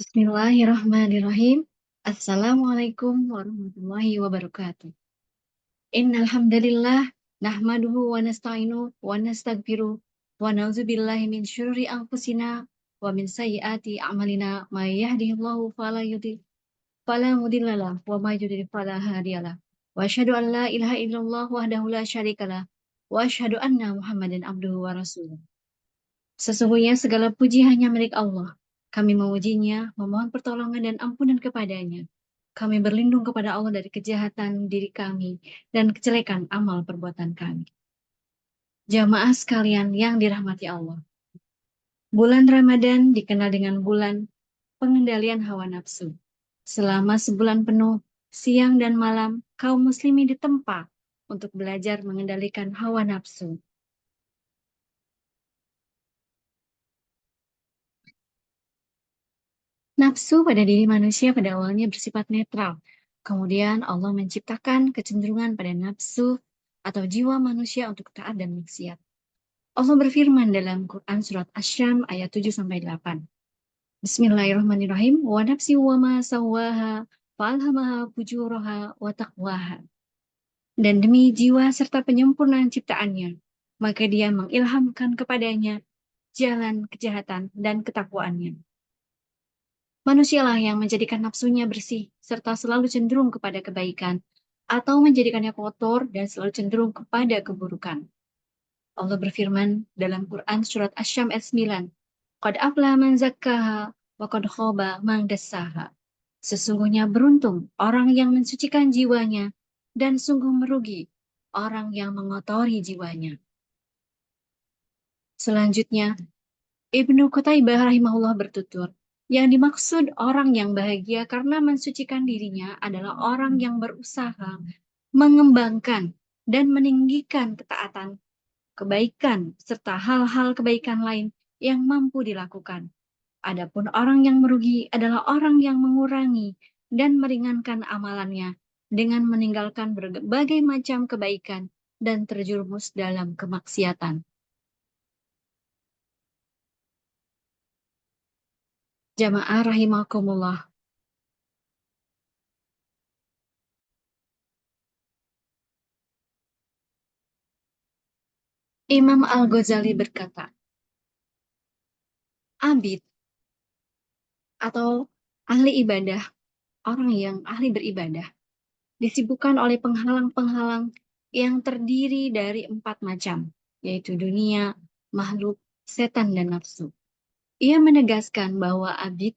Bismillahirrahmanirrahim. Assalamualaikum warahmatullahi wabarakatuh. Innal hamdalillah nahmaduhu wa nasta'inu wa nastaghfiruh wa na'udzubillahi min syururi anfusina wa min sayyiati a'malina may yahdihillahu fala mudhillalah wa may yudhlil fala hadiyalah. Wa asyhadu an la ilaha illallah wahdahu la syarikalah wa asyhadu anna Muhammadan abduhu wa rasuluh. Sesungguhnya segala puji hanya milik Allah. Kami memujinya, memohon pertolongan dan ampunan kepadanya. Kami berlindung kepada Allah dari kejahatan diri kami dan kejelekan amal perbuatan kami. Jamaah sekalian yang dirahmati Allah. Bulan Ramadan dikenal dengan bulan pengendalian hawa nafsu. Selama sebulan penuh, siang dan malam, kaum muslimin ditempa untuk belajar mengendalikan hawa nafsu. Nafsu pada diri manusia pada awalnya bersifat netral. Kemudian Allah menciptakan kecenderungan pada nafsu atau jiwa manusia untuk taat dan maksiat. Allah berfirman dalam Quran surat Asy-Syam ayat 7-8. Bismillahirrahmanirrahim. Wa nafsi wa ma sawwaha fa'alhamaha fujuraha wa taqwaha. Dan demi jiwa serta penyempurnaan ciptaannya, maka dia mengilhamkan kepadanya jalan kejahatan dan ketakwaannya. Manusialah yang menjadikan nafsunya bersih, serta selalu cenderung kepada kebaikan, atau menjadikannya kotor dan selalu cenderung kepada keburukan. Allah berfirman dalam Quran surat Asy-Syam ayat 9, Qad aflaha man zakkaha wa qad khaba man dassaha. Sesungguhnya beruntung orang yang mensucikan jiwanya, dan sungguh merugi orang yang mengotori jiwanya. Selanjutnya, Ibnu Qutaibah rahimahullah bertutur, yang dimaksud orang yang bahagia karena mensucikan dirinya adalah orang yang berusaha mengembangkan dan meninggikan ketaatan, kebaikan, serta hal-hal kebaikan lain yang mampu dilakukan. Adapun orang yang merugi adalah orang yang mengurangi dan meringankan amalannya dengan meninggalkan berbagai macam kebaikan dan terjerumus dalam kemaksiatan. Jamaah rahimakumullah. Imam Al-Ghazali berkata, abid atau ahli ibadah, orang yang ahli beribadah, disibukkan oleh penghalang-penghalang yang terdiri dari 4 macam, yaitu dunia, makhluk, setan, dan nafsu. Ia menegaskan bahwa abid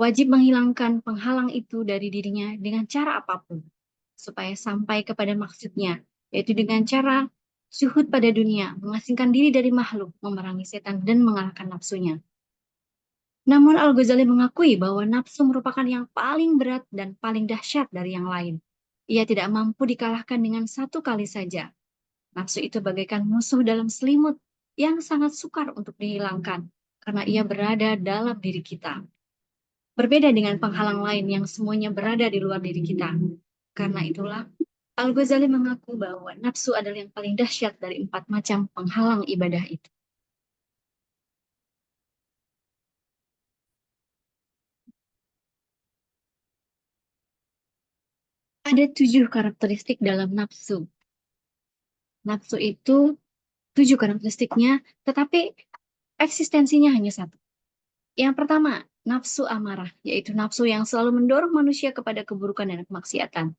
wajib menghilangkan penghalang itu dari dirinya dengan cara apapun, supaya sampai kepada maksudnya, yaitu dengan cara syuhud pada dunia, mengasingkan diri dari makhluk, memerangi setan, dan mengalahkan nafsunya. Namun Al-Ghazali mengakui bahwa nafsu merupakan yang paling berat dan paling dahsyat dari yang lain. Ia tidak mampu dikalahkan dengan satu kali saja. Nafsu itu bagaikan musuh dalam selimut yang sangat sukar untuk dihilangkan, karena ia berada dalam diri kita. Berbeda dengan penghalang lain yang semuanya berada di luar diri kita. Karena itulah, Al-Ghazali mengaku bahwa nafsu adalah yang paling dahsyat dari 4 macam penghalang ibadah itu. Ada 7 karakteristik dalam nafsu. Nafsu itu 7 karakteristiknya, tetapi eksistensinya hanya satu. Yang pertama, nafsu amarah, yaitu nafsu yang selalu mendorong manusia kepada keburukan dan kemaksiatan.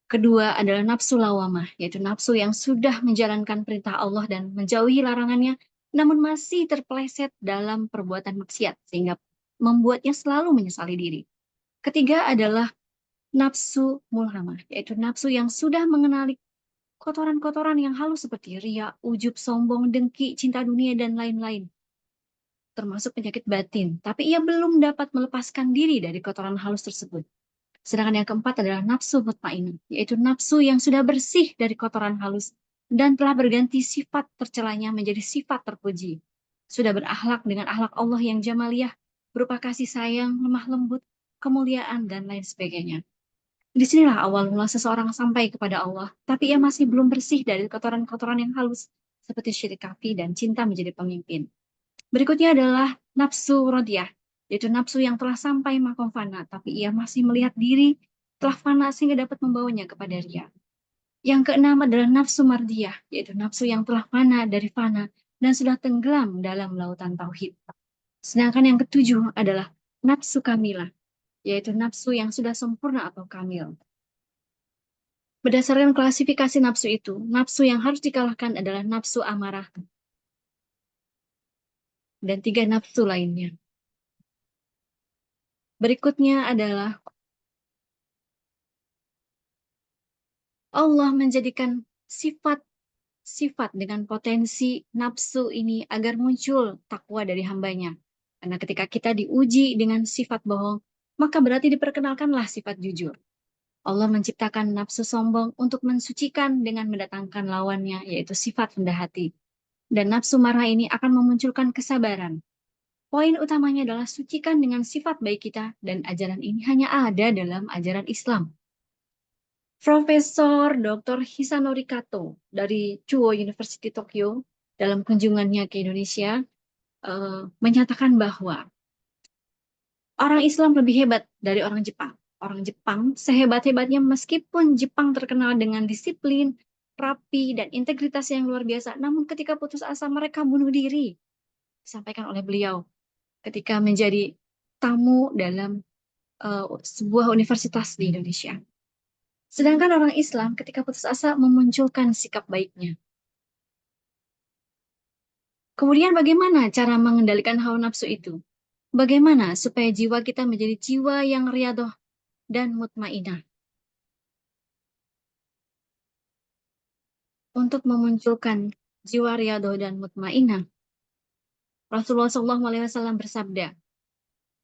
Kedua adalah nafsu lawamah, yaitu nafsu yang sudah menjalankan perintah Allah dan menjauhi larangannya, namun masih terpeleset dalam perbuatan maksiat, sehingga membuatnya selalu menyesali diri. Ketiga adalah nafsu mulhamah, yaitu nafsu yang sudah mengenali kotoran-kotoran yang halus seperti riya, ujub, sombong, dengki, cinta dunia, dan lain-lain, termasuk penyakit batin. Tapi ia belum dapat melepaskan diri dari kotoran halus tersebut. Sedangkan yang keempat adalah nafsu mutmainnah, yaitu nafsu yang sudah bersih dari kotoran halus dan telah berganti sifat tercelanya menjadi sifat terpuji. Sudah berakhlak dengan akhlak Allah yang jamaliyah, berupa kasih sayang, lemah lembut, kemuliaan, dan lain sebagainya. Disinilah awal mula seseorang sampai kepada Allah, tapi ia masih belum bersih dari kotoran-kotoran yang halus, seperti syirik kafi dan cinta menjadi pemimpin. Berikutnya adalah nafsu rodiyah, yaitu nafsu yang telah sampai makom fana, tapi ia masih melihat diri telah fana sehingga dapat membawanya kepada ria. Yang keenam adalah nafsu mardiyah, yaitu nafsu yang telah fana dari fana dan sudah tenggelam dalam lautan tauhid. Sedangkan yang ketujuh adalah nafsu kamilah, yaitu nafsu yang sudah sempurna atau kamil. Berdasarkan klasifikasi nafsu itu, nafsu yang harus dikalahkan adalah nafsu amarah dan 3 nafsu lainnya. Berikutnya adalah Allah menjadikan sifat dengan potensi nafsu ini agar muncul takwa dari hambanya. Karena ketika kita diuji dengan sifat bohong, maka berarti diperkenalkanlah sifat jujur. Allah menciptakan nafsu sombong untuk mensucikan dengan mendatangkan lawannya, yaitu sifat rendah hati. Dan nafsu marah ini akan memunculkan kesabaran. Poin utamanya adalah sucikan dengan sifat baik kita, dan ajaran ini hanya ada dalam ajaran Islam. Profesor Dr. Hisanori Kato dari Chuo University Tokyo dalam kunjungannya ke Indonesia menyatakan bahwa orang Islam lebih hebat dari orang Jepang. Orang Jepang sehebat-hebatnya meskipun Jepang terkenal dengan disiplin, rapi, dan integritas yang luar biasa, namun ketika putus asa mereka bunuh diri. Disampaikan oleh beliau ketika menjadi tamu dalam sebuah universitas di Indonesia. Sedangkan orang Islam ketika putus asa memunculkan sikap baiknya. Kemudian bagaimana cara mengendalikan hawa nafsu itu? Bagaimana supaya jiwa kita menjadi jiwa yang riyadhah dan mutmainah? Untuk memunculkan jiwa riyadhah dan mutmainah, Rasulullah SAW bersabda,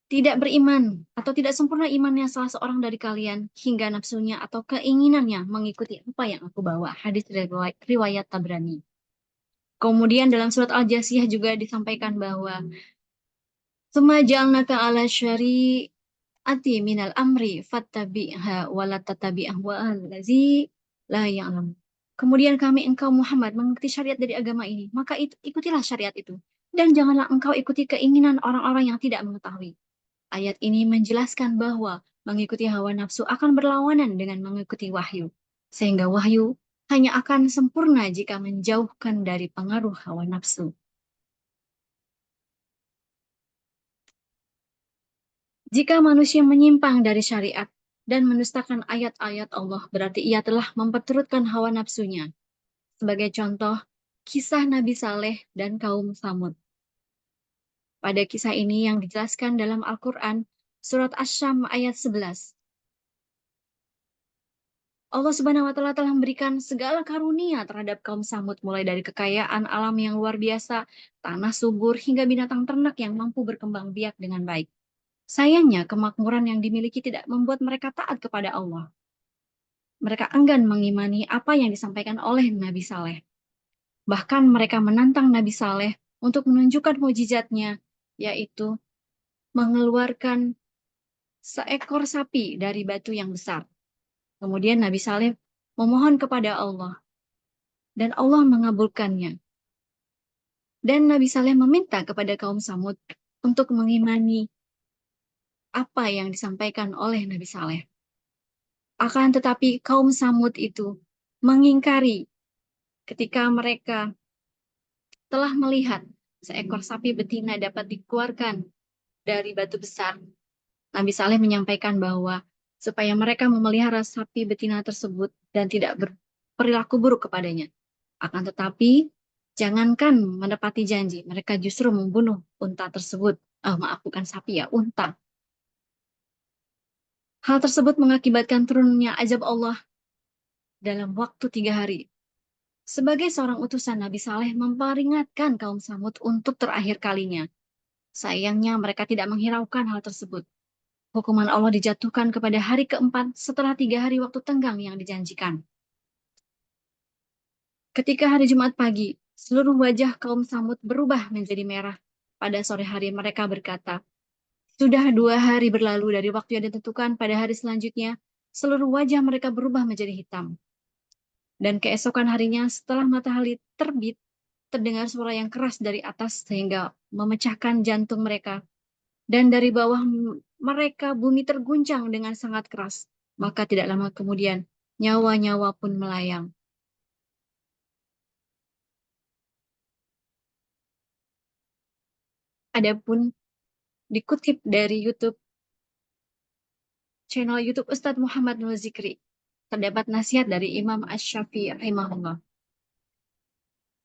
tidak beriman atau tidak sempurna imannya salah seorang dari kalian hingga nafsunya atau keinginannya mengikuti apa yang aku bawa. Hadis riwayat Tabrani. Kemudian dalam surat Al-Jasiyah juga disampaikan bahwa "Tsumma ja'alnaka 'ala syari'ati minal amri fattabi'ha wa la tattabi' ahwa'al ladzi la ya'lam." Kemudian kami engkau Muhammad mengikuti syariat dari agama ini, maka ikutilah syariat itu dan janganlah engkau ikuti keinginan orang-orang yang tidak mengetahui. Ayat ini menjelaskan bahwa mengikuti hawa nafsu akan berlawanan dengan mengikuti wahyu, sehingga wahyu hanya akan sempurna jika menjauhkan dari pengaruh hawa nafsu. Jika manusia menyimpang dari syariat dan mendustakan ayat-ayat Allah, berarti ia telah memperturutkan hawa nafsunya. Sebagai contoh, kisah Nabi Saleh dan kaum Samud. Pada kisah ini yang dijelaskan dalam Al-Quran, surat Asy-Syam ayat 11. Allah Subhanahu wa Ta'ala telah memberikan segala karunia terhadap kaum Samud, mulai dari kekayaan alam yang luar biasa, tanah subur, hingga binatang ternak yang mampu berkembang biak dengan baik. Sayangnya, kemakmuran yang dimiliki tidak membuat mereka taat kepada Allah. Mereka enggan mengimani apa yang disampaikan oleh Nabi Saleh. Bahkan mereka menantang Nabi Saleh untuk menunjukkan mukjizatnya, yaitu mengeluarkan seekor sapi dari batu yang besar. Kemudian Nabi Saleh memohon kepada Allah, dan Allah mengabulkannya. Dan Nabi Saleh meminta kepada kaum Samud untuk mengimani apa yang disampaikan oleh Nabi Saleh. Akan tetapi kaum Samud itu mengingkari ketika mereka telah melihat seekor sapi betina dapat dikeluarkan dari batu besar. Nabi Saleh menyampaikan bahwa supaya mereka memelihara sapi betina tersebut dan tidak berperilaku buruk kepadanya. Akan tetapi, jangankan menepati janji, mereka justru membunuh unta tersebut. Maaf, bukan sapi ya, unta. Hal tersebut mengakibatkan turunnya azab Allah dalam waktu 3 hari. Sebagai seorang utusan, Nabi Saleh memperingatkan kaum Samud untuk terakhir kalinya. Sayangnya mereka tidak menghiraukan hal tersebut. Hukuman Allah dijatuhkan kepada hari keempat setelah 3 hari waktu tenggang yang dijanjikan. Ketika hari Jumat pagi, seluruh wajah kaum Samud berubah menjadi merah. Pada sore hari mereka berkata, sudah 2 hari berlalu dari waktu yang ditentukan, pada hari selanjutnya, seluruh wajah mereka berubah menjadi hitam. Dan keesokan harinya setelah matahari terbit, terdengar suara yang keras dari atas sehingga memecahkan jantung mereka. Dan dari bawah mereka bumi terguncang dengan sangat keras. Maka tidak lama kemudian nyawa-nyawa pun melayang. Adapun dikutip dari YouTube, channel YouTube Ustadz Muhammad Nur Zikri, terdapat nasihat dari Imam Ash-Syafi'i rahimahullah.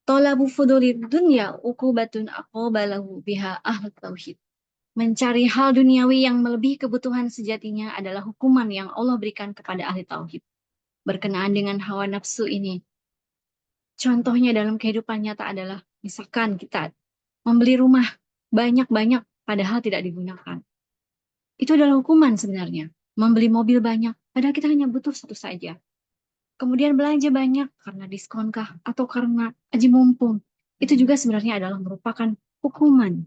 Tolabu fudulid dunya uqubatun aqabalahu biha ahlu tauhid. Mencari hal duniawi yang melebihi kebutuhan sejatinya adalah hukuman yang Allah berikan kepada ahli tauhid. Berkenaan dengan hawa nafsu ini, contohnya dalam kehidupan nyata adalah misalkan kita membeli rumah banyak-banyak padahal tidak digunakan. Itu adalah hukuman sebenarnya. Membeli mobil banyak padahal kita hanya butuh satu saja. Kemudian belanja banyak karena diskonkah atau karena aji mumpung. Itu juga sebenarnya adalah merupakan hukuman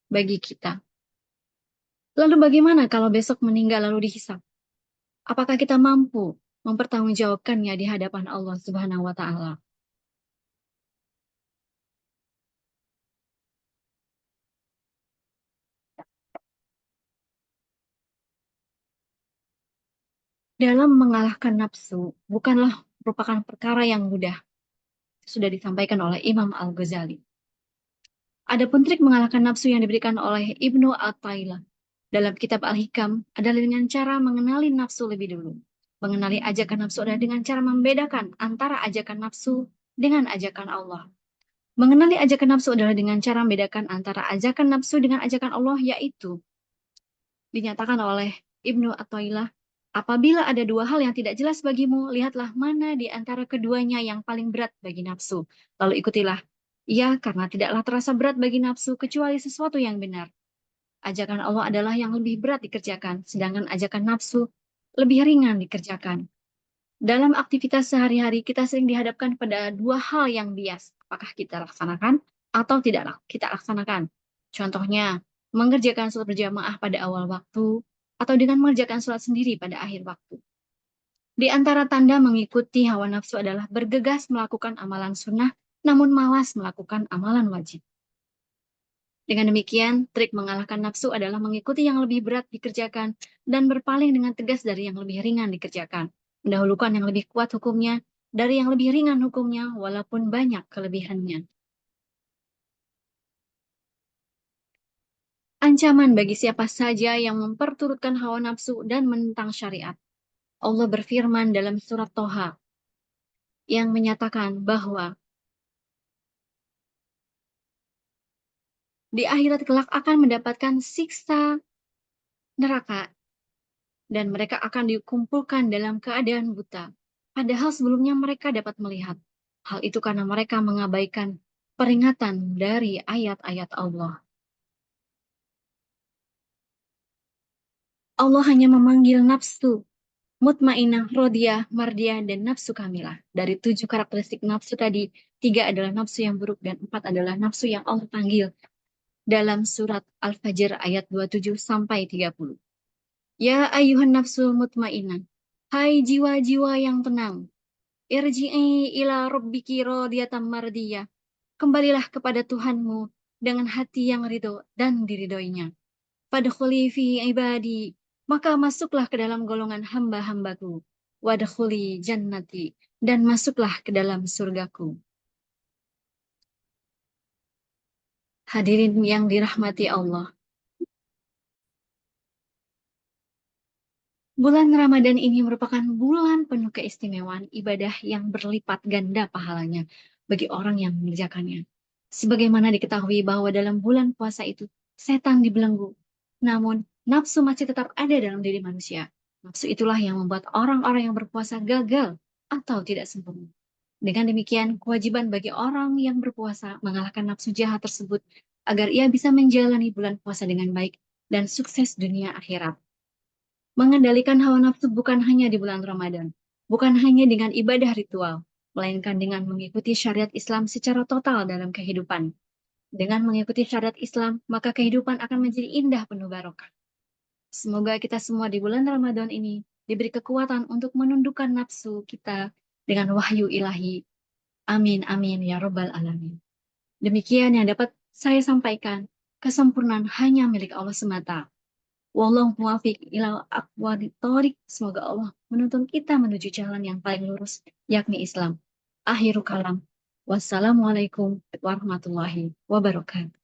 bagi kita. Lalu bagaimana kalau besok meninggal lalu dihisab? Apakah kita mampu mempertanggungjawabkannya di hadapan Allah Subhanahu wa taala? Dalam mengalahkan nafsu bukanlah merupakan perkara yang mudah. Sudah disampaikan oleh Imam Al-Ghazali. Adapun trik mengalahkan nafsu yang diberikan oleh Ibnu Athaillah dalam kitab Al-Hikam adalah dengan cara mengenali nafsu lebih dulu. Mengenali ajakan nafsu adalah dengan cara membedakan antara ajakan nafsu dengan ajakan Allah. Mengenali ajakan nafsu adalah dengan cara membedakan antara ajakan nafsu dengan ajakan Allah, yaitu dinyatakan oleh Ibnu Athaillah, apabila ada dua hal yang tidak jelas bagimu, lihatlah mana di antara keduanya yang paling berat bagi nafsu. Lalu ikutilah. Ya, karena tidaklah terasa berat bagi nafsu kecuali sesuatu yang benar. Ajakan Allah adalah yang lebih berat dikerjakan, sedangkan ajakan nafsu lebih ringan dikerjakan. Dalam aktivitas sehari-hari, kita sering dihadapkan pada dua hal yang bias. Apakah kita laksanakan atau tidak kita laksanakan. Contohnya, mengerjakan sholat berjamaah pada awal waktu, atau dengan mengerjakan sholat sendiri pada akhir waktu. Di antara tanda mengikuti hawa nafsu adalah bergegas melakukan amalan sunnah, namun malas melakukan amalan wajib. Dengan demikian, trik mengalahkan nafsu adalah mengikuti yang lebih berat dikerjakan dan berpaling dengan tegas dari yang lebih ringan dikerjakan. Mendahulukan yang lebih kuat hukumnya dari yang lebih ringan hukumnya walaupun banyak kelebihannya. Ancaman bagi siapa saja yang memperturutkan hawa nafsu dan menentang syariat. Allah berfirman dalam surat Toha yang menyatakan bahwa di akhirat kelak akan mendapatkan siksa neraka dan mereka akan dikumpulkan dalam keadaan buta. Padahal sebelumnya mereka dapat melihat. Hal itu karena mereka mengabaikan peringatan dari ayat-ayat Allah. Allah hanya memanggil nafsu, mutmainah, rodiyah, mardiyah, dan nafsu kamilah. Dari 7 karakteristik nafsu tadi, 3 adalah nafsu yang buruk dan 4 adalah nafsu yang Allah panggil dalam surat Al-Fajr ayat 27 sampai 30. Ya ayuhan nafsul mutmainah, hai jiwa-jiwa yang tenang, irji'i ila rabbiki radiyatan mardiyah. Kembalilah kepada Tuhanmu dengan hati yang ridho dan diridhoinya. Fadkhuli fi ibadi, maka masuklah ke dalam golongan hamba-hambaku. Wadkhuli jannati, dan masuklah ke dalam surgaku. Hadirin yang dirahmati Allah. Bulan Ramadan ini merupakan bulan penuh keistimewaan ibadah yang berlipat ganda pahalanya bagi orang yang mengerjakannya. Sebagaimana diketahui bahwa dalam bulan puasa itu setan dibelenggu, namun nafsu masih tetap ada dalam diri manusia. Nafsu itulah yang membuat orang-orang yang berpuasa gagal atau tidak sempurna. Dengan demikian, kewajiban bagi orang yang berpuasa mengalahkan nafsu jahat tersebut agar ia bisa menjalani bulan puasa dengan baik dan sukses dunia akhirat. Mengendalikan hawa nafsu bukan hanya di bulan Ramadan, bukan hanya dengan ibadah ritual, melainkan dengan mengikuti syariat Islam secara total dalam kehidupan. Dengan mengikuti syariat Islam, maka kehidupan akan menjadi indah penuh barokah. Semoga kita semua di bulan Ramadan ini diberi kekuatan untuk menundukkan nafsu kita dengan wahyu ilahi. Amin, amin, ya Rabbal Alamin. Demikian yang dapat saya sampaikan. Kesempurnaan hanya milik Allah semata. Wallahu muwaffiq ila aqwamit thoriq. Semoga Allah menuntun kita menuju jalan yang paling lurus, yakni Islam. Akhirul kalam. Wassalamualaikum warahmatullahi wabarakatuh.